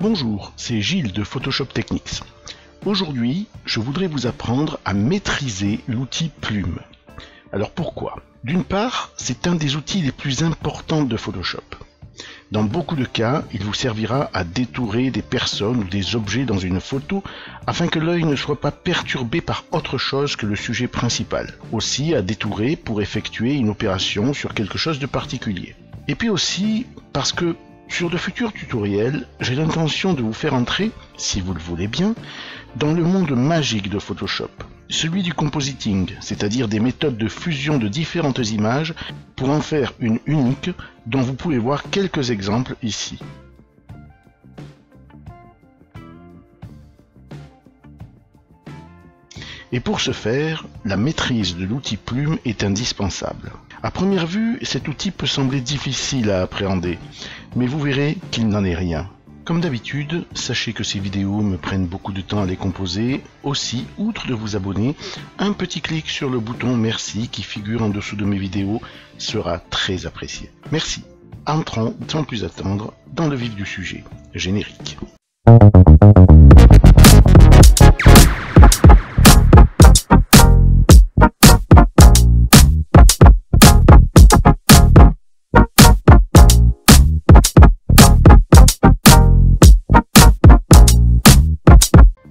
Bonjour, c'est Gilles de Photoshop Techniques. Aujourd'hui, je voudrais vous apprendre à maîtriser l'outil Plume. Alors pourquoi? D'une part, c'est un des outils les plus importants de Photoshop. Dans beaucoup de cas, il vous servira à détourer des personnes ou des objets dans une photo afin que l'œil ne soit pas perturbé par autre chose que le sujet principal. Aussi à détourer pour effectuer une opération sur quelque chose de particulier. Et puis aussi parce que sur de futurs tutoriels, j'ai l'intention de vous faire entrer, si vous le voulez bien, dans le monde magique de Photoshop, celui du compositing, c'est-à-dire des méthodes de fusion de différentes images pour en faire une unique dont vous pouvez voir quelques exemples ici. Et pour ce faire, la maîtrise de l'outil Plume est indispensable. À première vue, cet outil peut sembler difficile à appréhender, mais vous verrez qu'il n'en est rien. Comme d'habitude, sachez que ces vidéos me prennent beaucoup de temps à les composer. Aussi, outre de vous abonner, un petit clic sur le bouton merci qui figure en dessous de mes vidéos sera très apprécié. Merci. Entrons sans plus attendre dans le vif du sujet. Générique.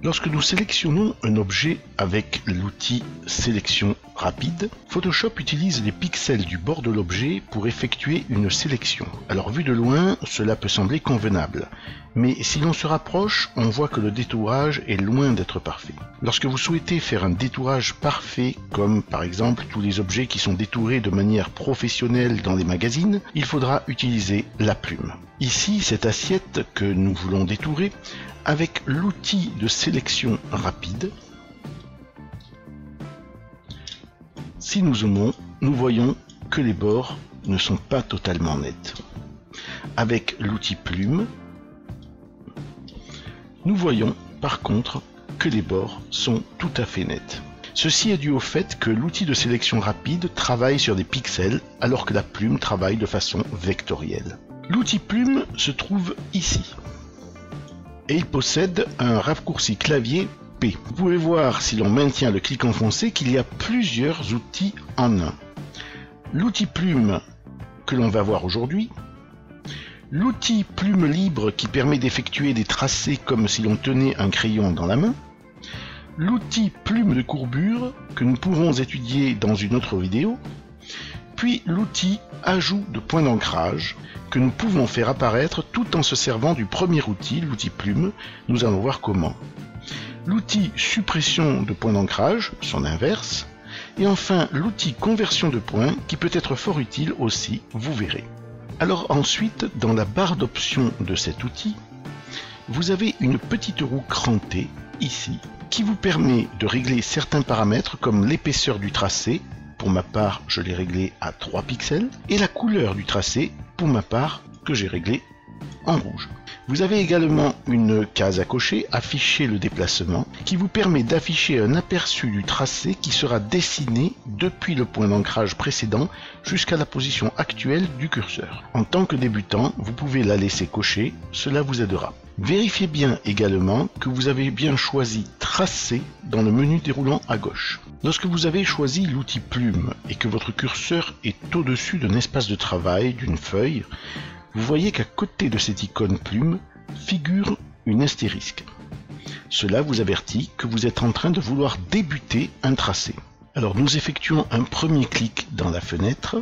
Lorsque nous sélectionnons un objet avec l'outil sélection rapide, Photoshop utilise les pixels du bord de l'objet pour effectuer une sélection. Alors vu de loin, cela peut sembler convenable, mais si l'on se rapproche, on voit que le détourage est loin d'être parfait. Lorsque vous souhaitez faire un détourage parfait, comme par exemple tous les objets qui sont détourés de manière professionnelle dans les magazines, il faudra utiliser la plume. Ici, cette assiette que nous voulons détourer, avec l'outil de sélection rapide, si nous zoomons, nous voyons que les bords ne sont pas totalement nets. Avec l'outil Plume, nous voyons par contre que les bords sont tout à fait nets. Ceci est dû au fait que l'outil de sélection rapide travaille sur des pixels alors que la plume travaille de façon vectorielle. L'outil Plume se trouve ici. Et il possède un raccourci clavier P. Vous pouvez voir si l'on maintient le clic enfoncé qu'il y a plusieurs outils en un. L'outil Plume que l'on va voir aujourd'hui, l'outil Plume libre qui permet d'effectuer des tracés comme si l'on tenait un crayon dans la main, l'outil Plume de courbure que nous pourrons étudier dans une autre vidéo, puis l'outil ajout de point d'ancrage que nous pouvons faire apparaître tout en se servant du premier outil, l'outil Plume. Nous allons voir comment. L'outil suppression de point d'ancrage, son inverse, et enfin l'outil conversion de points qui peut être fort utile aussi, vous verrez. Alors ensuite, dans la barre d'options de cet outil, vous avez une petite roue crantée ici qui vous permet de régler certains paramètres comme l'épaisseur du tracé. Pour ma part, je l'ai réglé à 3 pixels, et la couleur du tracé, pour ma part, que j'ai réglé en rouge. Vous avez également une case à cocher, afficher le déplacement, qui vous permet d'afficher un aperçu du tracé qui sera dessiné depuis le point d'ancrage précédent jusqu'à la position actuelle du curseur. En tant que débutant, vous pouvez la laisser cocher, cela vous aidera. Vérifiez bien également que vous avez bien choisi Tracé dans le menu déroulant à gauche. Lorsque vous avez choisi l'outil Plume et que votre curseur est au-dessus d'un espace de travail, d'une feuille, vous voyez qu'à côté de cette icône Plume figure une astérisque. Cela vous avertit que vous êtes en train de vouloir débuter un tracé. Alors nous effectuons un premier clic dans la fenêtre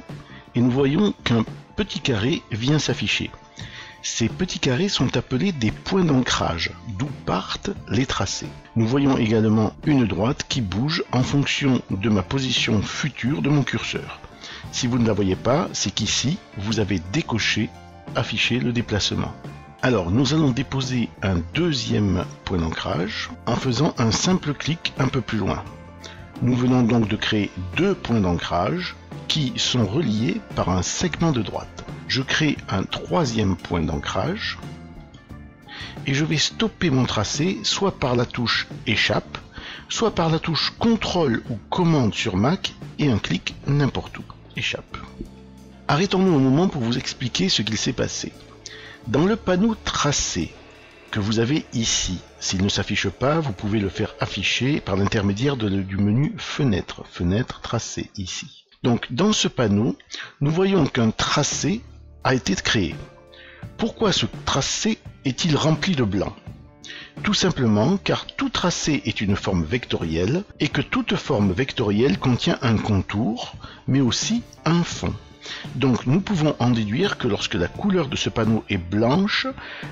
et nous voyons qu'un petit carré vient s'afficher. Ces petits carrés sont appelés des points d'ancrage, d'où partent les tracés. Nous voyons également une droite qui bouge en fonction de ma position future de mon curseur. Si vous ne la voyez pas, c'est qu'ici, vous avez décoché « Afficher le déplacement ». Alors, nous allons déposer un deuxième point d'ancrage en faisant un simple clic un peu plus loin. Nous venons donc de créer 2 points d'ancrage qui sont reliés par un segment de droite. Je crée un 3e point d'ancrage et je vais stopper mon tracé soit par la touche Échappe, soit par la touche CTRL ou Commande sur Mac et un clic n'importe où. Échappe. Arrêtons-nous un moment pour vous expliquer ce qu'il s'est passé. Dans le panneau Tracé, que vous avez ici. S'il ne s'affiche pas, vous pouvez le faire afficher par l'intermédiaire du menu Fenêtre, Fenêtre tracé ici. Donc dans ce panneau, nous voyons qu'un tracé a été créé. Pourquoi ce tracé est-il rempli de blanc? Tout simplement car tout tracé est une forme vectorielle et que toute forme vectorielle contient un contour, mais aussi un fond. Donc nous pouvons en déduire que lorsque la couleur de ce panneau est blanche,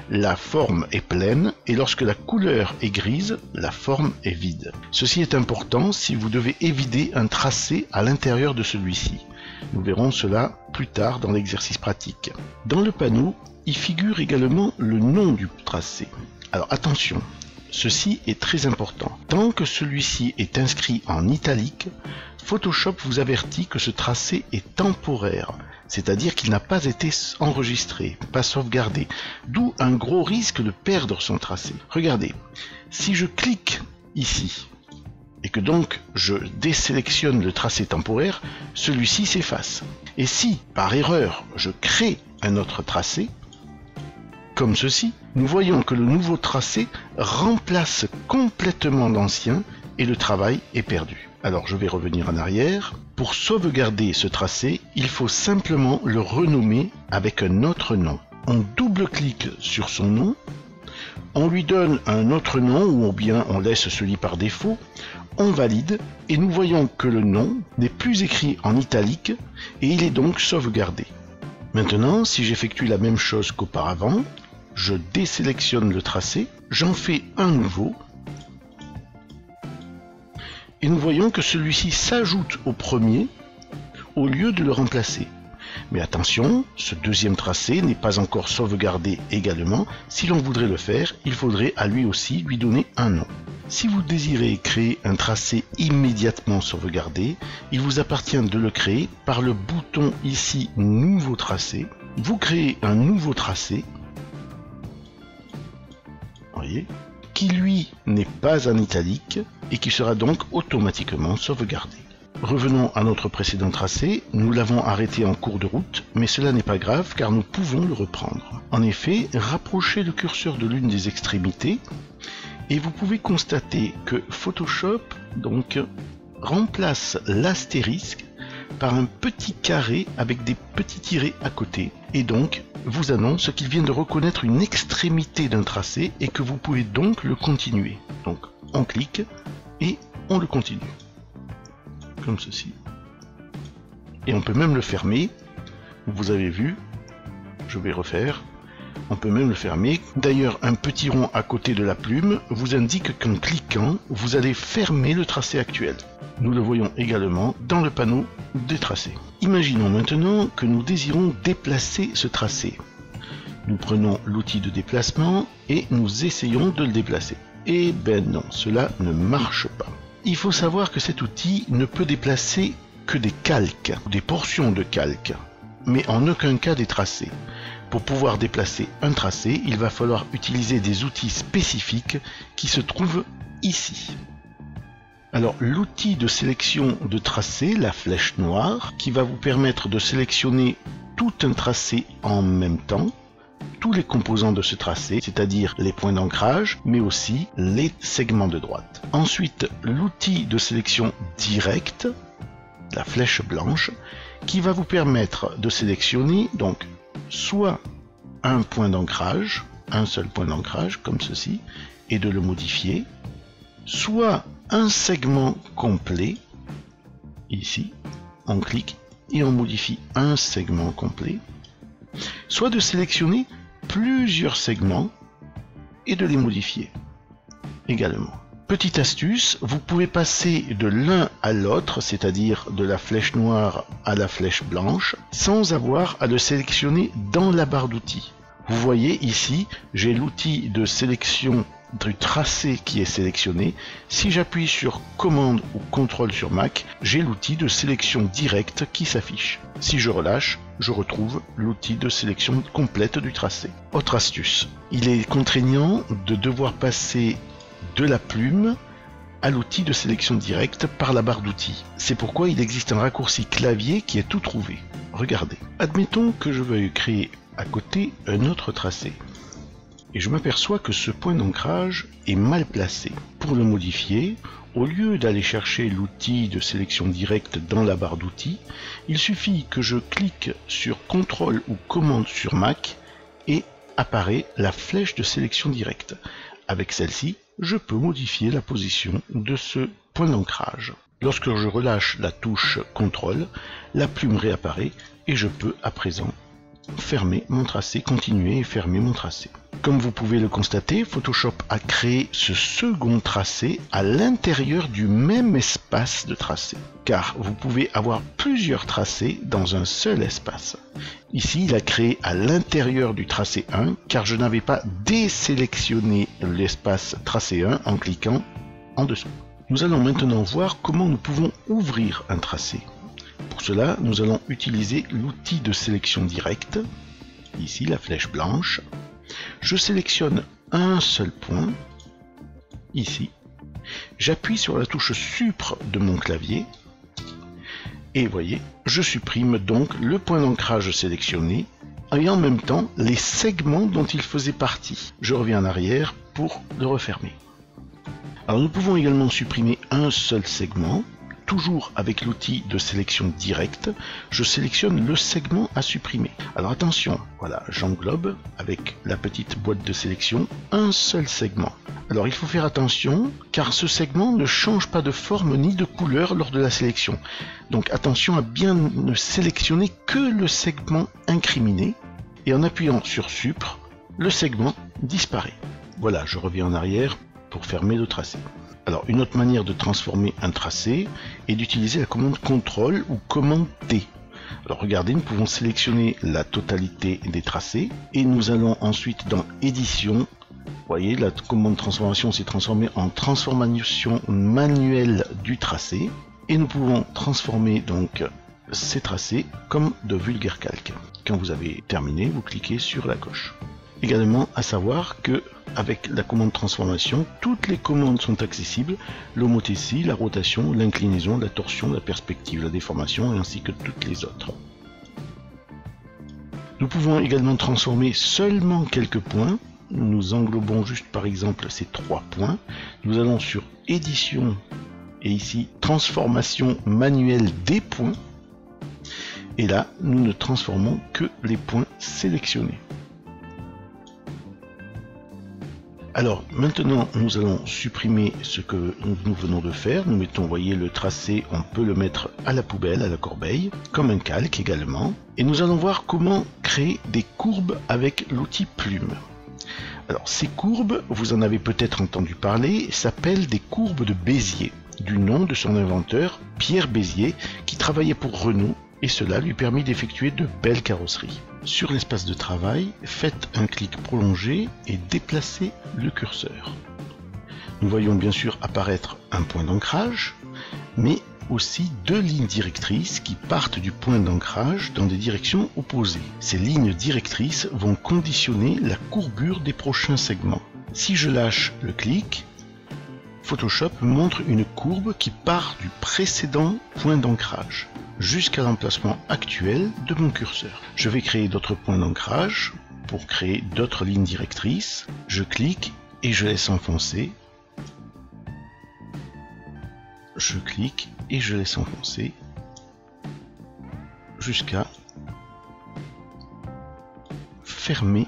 la forme est pleine, et lorsque la couleur est grise, la forme est vide. Ceci est important si vous devez évider un tracé à l'intérieur de celui-ci. Nous verrons cela plus tard dans l'exercice pratique. Dans le panneau, il figure également le nom du tracé. Alors attention, ceci est très important. Tant que celui-ci est inscrit en italique, Photoshop vous avertit que ce tracé est temporaire, c'est-à-dire qu'il n'a pas été enregistré, pas sauvegardé, d'où un gros risque de perdre son tracé. Regardez, si je clique ici, et que donc je désélectionne le tracé temporaire, celui-ci s'efface. Et si, par erreur, je crée un autre tracé, comme ceci, nous voyons que le nouveau tracé remplace complètement l'ancien et le travail est perdu. Alors je vais revenir en arrière. Pour sauvegarder ce tracé, il faut simplement le renommer avec un autre nom. On double-clique sur son nom, on lui donne un autre nom ou bien on laisse celui par défaut, on valide et nous voyons que le nom n'est plus écrit en italique et il est donc sauvegardé. Maintenant, si j'effectue la même chose qu'auparavant, je désélectionne le tracé, j'en fais un nouveau, et nous voyons que celui-ci s'ajoute au premier au lieu de le remplacer. Mais attention, ce deuxième tracé n'est pas encore sauvegardé également. Si l'on voudrait le faire, il faudrait à lui aussi lui donner un nom. Si vous désirez créer un tracé immédiatement sauvegardé, il vous appartient de le créer par le bouton ici Nouveau tracé. Vous créez un nouveau tracé, voyez, qui lui n'est pas en italique et qui sera donc automatiquement sauvegardé. Revenons à notre précédent tracé, nous l'avons arrêté en cours de route, mais cela n'est pas grave car nous pouvons le reprendre. En effet, rapprochez le curseur de l'une des extrémités et vous pouvez constater que Photoshop donc remplace l'astérisque par un petit carré avec des petits tirets à côté et donc vous annonce qu'il vient de reconnaître une extrémité d'un tracé et que vous pouvez donc le continuer. Donc on clique et on le continue. Comme ceci. Et on peut même le fermer. Vous avez vu, je vais refaire. On peut même le fermer. D'ailleurs, un petit rond à côté de la plume vous indique qu'en cliquant, vous allez fermer le tracé actuel. Nous le voyons également dans le panneau des tracés. Imaginons maintenant que nous désirons déplacer ce tracé. Nous prenons l'outil de déplacement et nous essayons de le déplacer. Eh ben non, cela ne marche pas. Il faut savoir que cet outil ne peut déplacer que des calques, des portions de calques, mais en aucun cas des tracés. Pour pouvoir déplacer un tracé, il va falloir utiliser des outils spécifiques qui se trouvent ici. Alors l'outil de sélection de tracé, la flèche noire, qui va vous permettre de sélectionner tout un tracé en même temps, tous les composants de ce tracé, c'est-à-dire les points d'ancrage, mais aussi les segments de droite. Ensuite, l'outil de sélection directe, la flèche blanche, qui va vous permettre de sélectionner donc soit un point d'ancrage, un seul point d'ancrage, comme ceci, et de le modifier, soit un segment complet, ici, on clique et on modifie un segment complet, soit de sélectionner plusieurs segments et de les modifier également. Petite astuce, vous pouvez passer de l'un à l'autre, c'est-à-dire de la flèche noire à la flèche blanche, sans avoir à le sélectionner dans la barre d'outils. Vous voyez ici, j'ai l'outil de sélection du tracé qui est sélectionné. Si j'appuie sur commande ou contrôle sur Mac, j'ai l'outil de sélection directe qui s'affiche. Si je relâche, je retrouve l'outil de sélection complète du tracé. Autre astuce, il est contraignant de devoir passer de la plume à l'outil de sélection directe par la barre d'outils. C'est pourquoi il existe un raccourci clavier qui est tout trouvé. Regardez. Admettons que je veuille créer à côté un autre tracé. et je m'aperçois que ce point d'ancrage est mal placé. Pour le modifier, au lieu d'aller chercher l'outil de sélection directe dans la barre d'outils, il suffit que je clique sur CTRL ou commande sur Mac et apparaît la flèche de sélection directe. Avec celle-ci, je peux modifier la position de ce point d'ancrage. Lorsque je relâche la touche CTRL, la plume réapparaît et je peux à présent fermer mon tracé, continuer et fermer mon tracé. Comme vous pouvez le constater, Photoshop a créé ce second tracé à l'intérieur du même espace de tracé, car vous pouvez avoir plusieurs tracés dans un seul espace. Ici, il a créé à l'intérieur du tracé 1, car je n'avais pas désélectionné l'espace tracé 1 en cliquant en dessous. Nous allons maintenant voir comment nous pouvons ouvrir un tracé. Pour cela, nous allons utiliser l'outil de sélection directe, ici la flèche blanche. Je sélectionne un seul point, ici. J'appuie sur la touche Supr de mon clavier. Et voyez, je supprime donc le point d'ancrage sélectionné et en même temps les segments dont il faisait partie. Je reviens en arrière pour le refermer. Alors nous pouvons également supprimer un seul segment. Toujours avec l'outil de sélection directe, je sélectionne le segment à supprimer. Alors attention, voilà, j'englobe avec la petite boîte de sélection un seul segment. Alors il faut faire attention car ce segment ne change pas de forme ni de couleur lors de la sélection. Donc attention à bien ne sélectionner que le segment incriminé et en appuyant sur Supr, le segment disparaît. Voilà, je reviens en arrière pour fermer le tracé. Alors, une autre manière de transformer un tracé est d'utiliser la commande CTRL ou commande T. Alors, regardez, nous pouvons sélectionner la totalité des tracés et nous allons ensuite dans Édition. Vous voyez, la commande transformation s'est transformée en transformation manuelle du tracé et nous pouvons transformer donc ces tracés comme de vulgaire calque. Quand vous avez terminé, vous cliquez sur la coche. Également à savoir que avec la commande transformation, toutes les commandes sont accessibles, l'homothétie, la rotation, l'inclinaison, la torsion, la perspective, la déformation ainsi que toutes les autres. Nous pouvons également transformer seulement quelques points. Nous englobons juste par exemple ces 3 points. Nous allons sur édition et ici transformation manuelle des points. Et là, nous ne transformons que les points sélectionnés. Alors maintenant nous allons supprimer ce que nous venons de faire. Nous mettons, vous voyez, le tracé, on peut le mettre à la poubelle, à la corbeille, comme un calque également. Et nous allons voir comment créer des courbes avec l'outil plume. Alors ces courbes, vous en avez peut-être entendu parler, s'appellent des courbes de Bézier, du nom de son inventeur Pierre Bézier, qui travaillait pour Renault, et cela lui permet d'effectuer de belles carrosseries. Sur l'espace de travail, faites un clic prolongé et déplacez le curseur. Nous voyons bien sûr apparaître un point d'ancrage, mais aussi 2 lignes directrices qui partent du point d'ancrage dans des directions opposées. Ces lignes directrices vont conditionner la courbure des prochains segments. Si je lâche le clic, Photoshop montre une courbe qui part du précédent point d'ancrage jusqu'à l'emplacement actuel de mon curseur. Je vais créer d'autres points d'ancrage pour créer d'autres lignes directrices. Je clique et je laisse enfoncer. Je clique et je laisse enfoncer jusqu'à fermer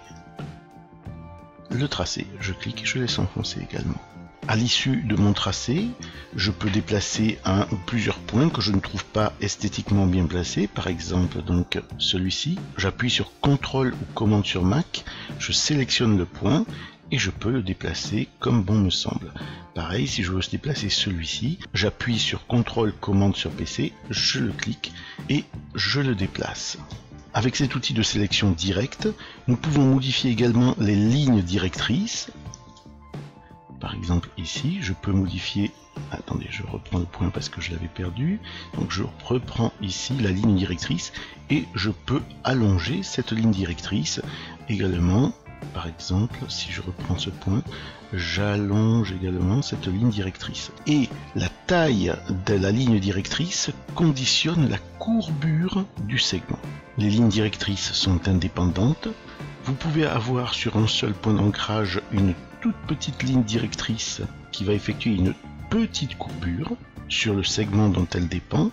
le tracé. Je clique et je laisse enfoncer également. À l'issue de mon tracé, je peux déplacer un ou plusieurs points que je ne trouve pas esthétiquement bien placés. Par exemple, donc celui-ci. J'appuie sur CTRL ou commande sur Mac, je sélectionne le point et je peux le déplacer comme bon me semble. Pareil, si je veux déplacer celui-ci, j'appuie sur CTRL commande sur PC, je le clique et je le déplace. Avec cet outil de sélection directe, nous pouvons modifier également les lignes directrices. Par exemple ici, je peux modifier, attendez, je reprends le point parce que je l'avais perdu, donc je reprends ici la ligne directrice et je peux allonger cette ligne directrice également. Par exemple, si je reprends ce point, j'allonge également cette ligne directrice. Et la taille de la ligne directrice conditionne la courbure du segment. Les lignes directrices sont indépendantes. Vous pouvez avoir sur un seul point d'ancrage une toute petite ligne directrice qui va effectuer une petite courbure sur le segment dont elle dépend,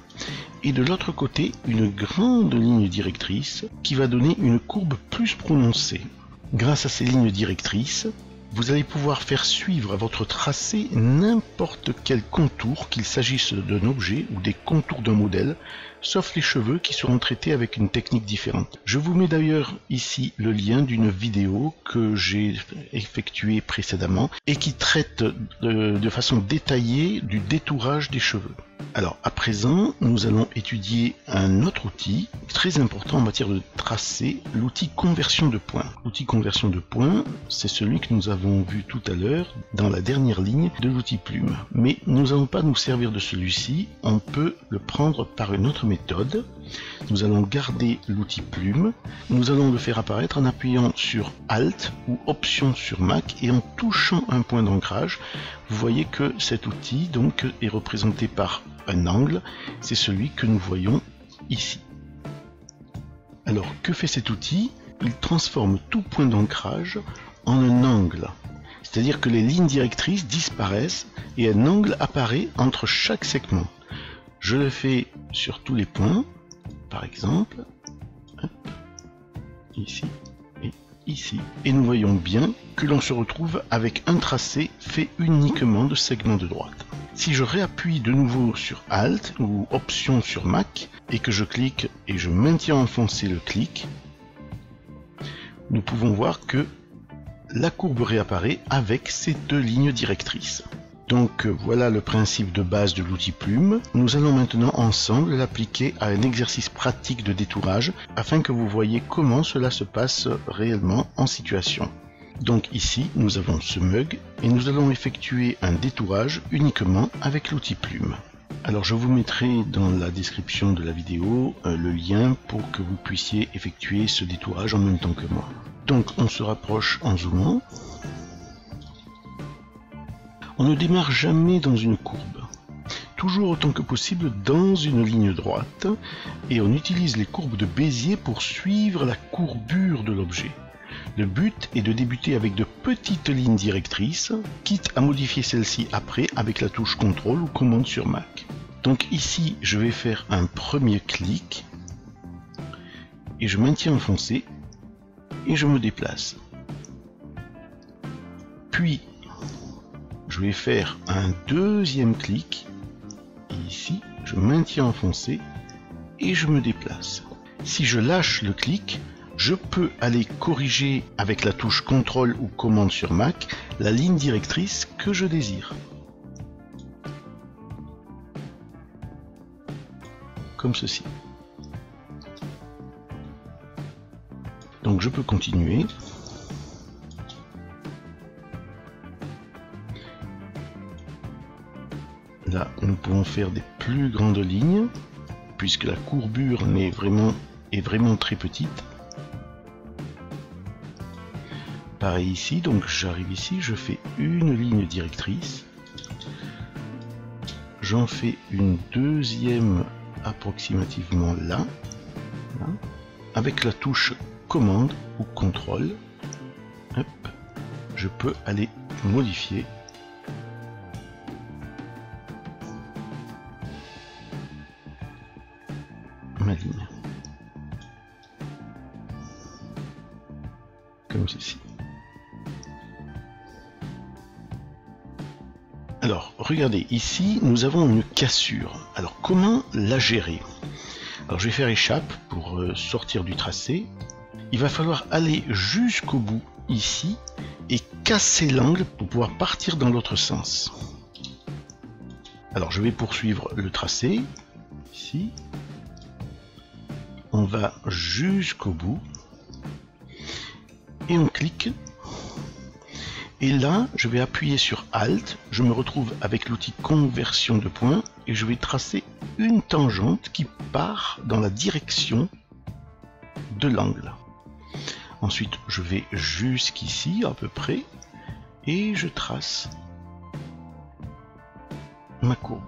et de l'autre côté une grande ligne directrice qui va donner une courbe plus prononcée. Grâce à ces lignes directrices, vous allez pouvoir faire suivre à votre tracé n'importe quel contour, qu'il s'agisse d'un objet ou des contours d'un modèle, sauf les cheveux qui seront traités avec une technique différente. Je vous mets d'ailleurs ici le lien d'une vidéo que j'ai effectuée précédemment et qui traite de façon détaillée du détourage des cheveux. Alors à présent, nous allons étudier un autre outil très important en matière de tracé, l'outil conversion de points. L'outil conversion de points, c'est celui que nous avons vu tout à l'heure dans la dernière ligne de l'outil plume. Mais nous n'allons pas nous servir de celui-ci, on peut le prendre par une autre méthode. Nous allons garder l'outil plume, nous allons le faire apparaître en appuyant sur Alt ou Option sur Mac et en touchant un point d'ancrage. Vous voyez que cet outil donc est représenté par un angle, c'est celui que nous voyons ici. Alors que fait cet outil? Il transforme tout point d'ancrage en un angle. C'est-à-dire que les lignes directrices disparaissent et un angle apparaît entre chaque segment. Je le fais sur tous les points, par exemple, hop, ici et ici. Et nous voyons bien que l'on se retrouve avec un tracé fait uniquement de segments de droite. Si je réappuie de nouveau sur Alt ou Option sur Mac et que je clique et je maintiens enfoncé le clic, nous pouvons voir que la courbe réapparaît avec ces deux lignes directrices. Donc voilà le principe de base de l'outil plume. Nous allons maintenant ensemble l'appliquer à un exercice pratique de détourage afin que vous voyez comment cela se passe réellement en situation. Donc ici nous avons ce mug et nous allons effectuer un détourage uniquement avec l'outil plume. Alors je vous mettrai dans la description de la vidéo le lien pour que vous puissiez effectuer ce détourage en même temps que moi. Donc on se rapproche en zoomant. On ne démarre jamais dans une courbe, toujours autant que possible dans une ligne droite, et on utilise les courbes de Bézier pour suivre la courbure de l'objet. Le but est de débuter avec de petites lignes directrices, quitte à modifier celles-ci après avec la touche CTRL ou commande sur Mac. Donc ici, je vais faire un premier clic, et je maintiens enfoncé, et je me déplace. Puis, je vais faire un deuxième clic, et ici, je maintiens enfoncé, et je me déplace. Si je lâche le clic, je peux aller corriger avec la touche CTRL ou commande sur Mac la ligne directrice que je désire. Comme ceci. Donc je peux continuer. Là, nous pouvons faire des plus grandes lignes, puisque la courbure est vraiment très petite. Pareil ici, donc j'arrive ici, je fais une ligne directrice. J'en fais une deuxième approximativement là. Avec la touche commande ou contrôle, hop, je peux aller modifier ma ligne. Comme ceci. Alors, regardez, ici, nous avons une cassure. Alors, comment la gérer? Alors, je vais faire échappe pour sortir du tracé. Il va falloir aller jusqu'au bout, ici, et casser l'angle pour pouvoir partir dans l'autre sens. Alors, je vais poursuivre le tracé, ici. On va jusqu'au bout, et on clique. Et là, je vais appuyer sur Alt, je me retrouve avec l'outil conversion de points et je vais tracer une tangente qui part dans la direction de l'angle. Ensuite, je vais jusqu'ici à peu près et je trace ma courbe.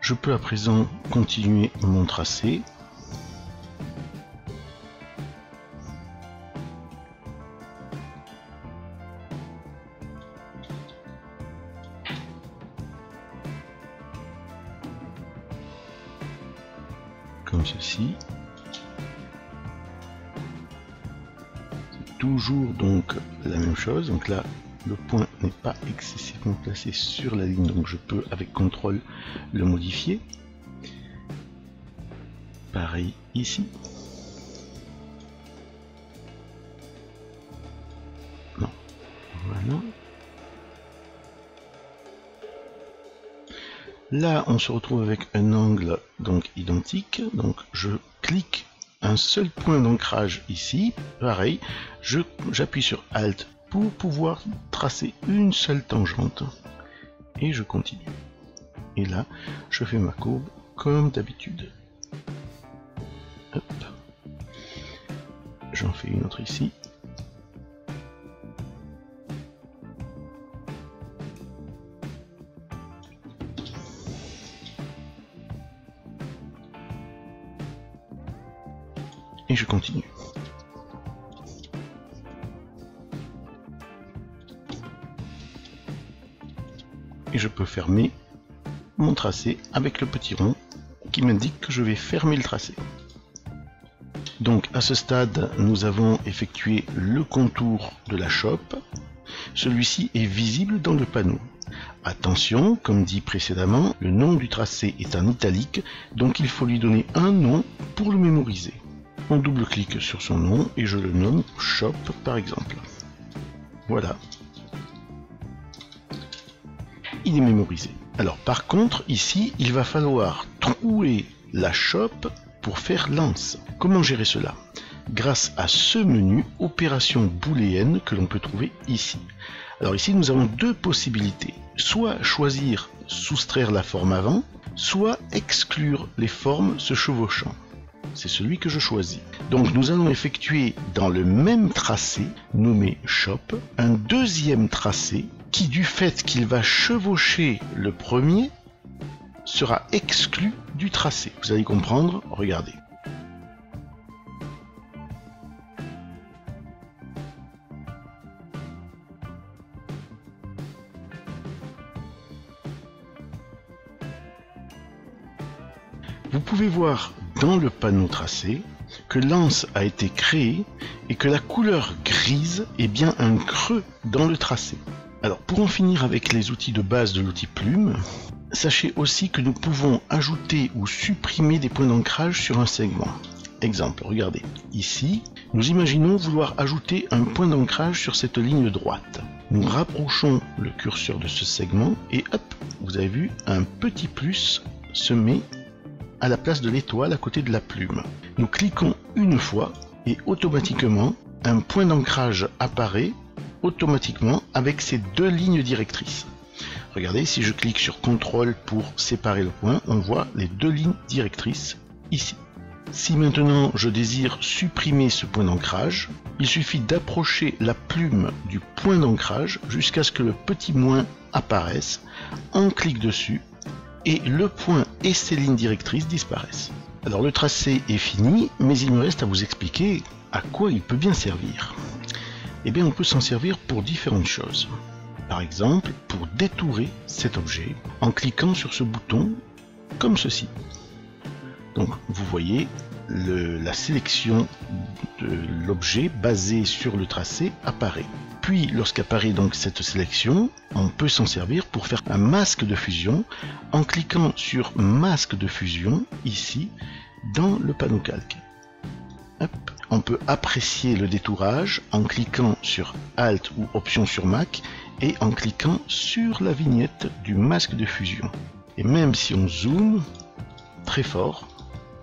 Je peux à présent continuer mon tracé. comme ceci. C'est toujours donc la même chose. Donc là, le point n'est pas excessivement placé sur la ligne, donc je peux avec CTRL le modifier. Pareil ici. Non, voilà. Là, on se retrouve avec un angle donc identique. Donc je clique un seul point d'ancrage ici. Pareil, j'appuie sur Alt pour pouvoir tracer une seule tangente. Et je continue. Et là, je fais ma courbe comme d'habitude. Hop. J'en fais une autre ici. Et je continue. Et je peux fermer mon tracé avec le petit rond qui m'indique que je vais fermer le tracé. Donc à ce stade, nous avons effectué le contour de la chope. Celui-ci est visible dans le panneau. Attention, comme dit précédemment, le nom du tracé est en italique, donc il faut lui donner un nom pour le mémoriser. On double-clique sur son nom et je le nomme Shop par exemple. Voilà. Il est mémorisé. Alors par contre, ici, il va falloir trouver la shop pour faire lance. Comment gérer cela? Grâce à ce menu opération booléenne que l'on peut trouver ici. Alors ici, nous avons deux possibilités. Soit choisir soustraire la forme avant, soit exclure les formes se chevauchant. C'est celui que je choisis. Donc nous allons effectuer dans le même tracé, nommé Shop, un deuxième tracé qui, du fait qu'il va chevaucher le premier, sera exclu du tracé. Vous allez comprendre, regardez. Vous pouvez voir dans le panneau tracé que l'anse a été créé et que la couleur grise est bien un creux dans le tracé. Alors pour en finir avec les outils de base de l'outil plume, sachez aussi que nous pouvons ajouter ou supprimer des points d'ancrage sur un segment. Exemple, regardez, ici, nous imaginons vouloir ajouter un point d'ancrage sur cette ligne droite. Nous rapprochons le curseur de ce segment et hop, vous avez vu, un petit plus se met à la place de l'étoile à côté de la plume. Nous cliquons une fois et automatiquement un point d'ancrage apparaît automatiquement avec ces deux lignes directrices. Regardez, si je clique sur CTRL pour séparer le point, on voit les deux lignes directrices ici. Si maintenant je désire supprimer ce point d'ancrage, il suffit d'approcher la plume du point d'ancrage jusqu'à ce que le petit moins apparaisse. On clique dessus et le point et ses lignes directrices disparaissent. Alors le tracé est fini, mais il me reste à vous expliquer à quoi il peut bien servir. Eh bien on peut s'en servir pour différentes choses. Par exemple, pour détourer cet objet en cliquant sur ce bouton comme ceci. Donc vous voyez, la sélection de l'objet basée sur le tracé apparaît. Puis lorsqu'apparaît donc cette sélection, on peut s'en servir pour faire un masque de fusion en cliquant sur masque de fusion ici dans le panneau calque. Hop. On peut apprécier le détourage en cliquant sur Alt ou Option sur Mac et en cliquant sur la vignette du masque de fusion. Et même si on zoome très fort,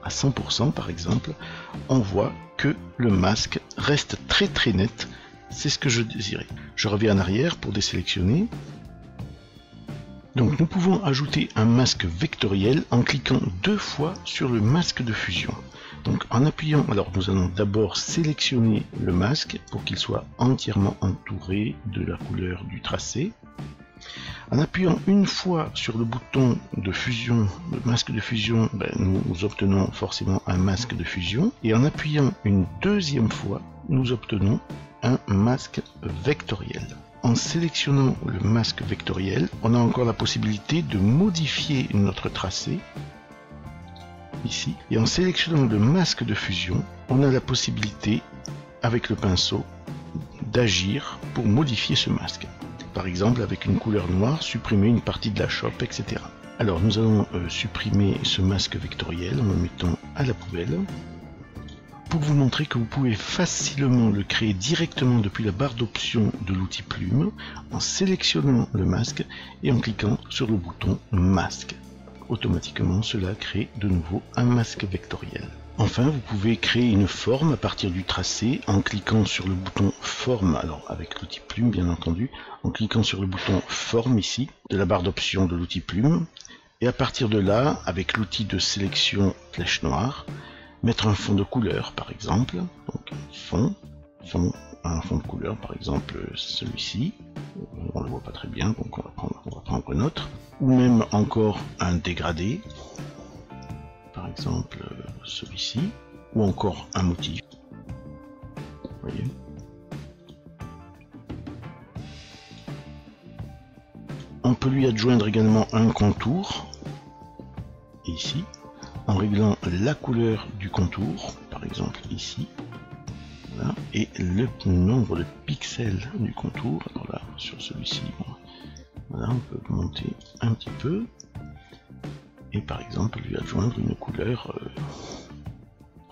à 100% par exemple, on voit que le masque reste très net. C'est ce que je désirais. Je reviens en arrière pour désélectionner. Donc nous pouvons ajouter un masque vectoriel en cliquant deux fois sur le masque de fusion. Donc en appuyant, alors nous allons d'abord sélectionner le masque pour qu'il soit entièrement entouré de la couleur du tracé. En appuyant une fois sur le bouton de fusion, le masque de fusion, nous obtenons forcément un masque de fusion. Et en appuyant une deuxième fois, nous obtenons un masque vectoriel. En sélectionnant le masque vectoriel, on a encore la possibilité de modifier notre tracé ici, et en sélectionnant le masque de fusion, on a la possibilité, avec le pinceau, d'agir pour modifier ce masque. Par exemple, avec une couleur noire, supprimer une partie de la chope, etc. Alors nous allons supprimer ce masque vectoriel en le mettant à la poubelle, pour vous montrer que vous pouvez facilement le créer directement depuis la barre d'options de l'outil plume, en sélectionnant le masque et en cliquant sur le bouton masque. Automatiquement, cela crée de nouveau un masque vectoriel. Enfin, vous pouvez créer une forme à partir du tracé en cliquant sur le bouton forme, alors avec l'outil plume bien entendu, en cliquant sur le bouton forme ici, de la barre d'options de l'outil plume, et à partir de là, avec l'outil de sélection flèche noire, mettre un fond de couleur par exemple, donc un fond de couleur par exemple celui-ci, on le voit pas très bien donc on va prendre un autre, ou même encore un dégradé, par exemple celui-ci, ou encore un motif, vous voyez. On peut lui adjoindre également un contour, ici, en réglant la couleur du contour, par exemple ici, voilà, et le nombre de pixels du contour. Alors là, sur celui-ci, voilà, on peut monter un petit peu, et par exemple lui adjoindre une couleur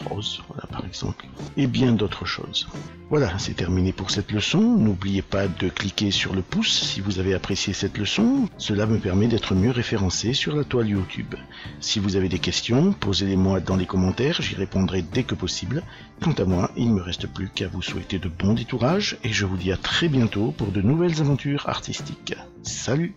rose, voilà par exemple, et bien d'autres choses. Voilà, c'est terminé pour cette leçon. N'oubliez pas de cliquer sur le pouce si vous avez apprécié cette leçon. Cela me permet d'être mieux référencé sur la toile YouTube. Si vous avez des questions, posez-les-moi dans les commentaires, j'y répondrai dès que possible. Quant à moi, il ne me reste plus qu'à vous souhaiter de bons détourages, et je vous dis à très bientôt pour de nouvelles aventures artistiques. Salut!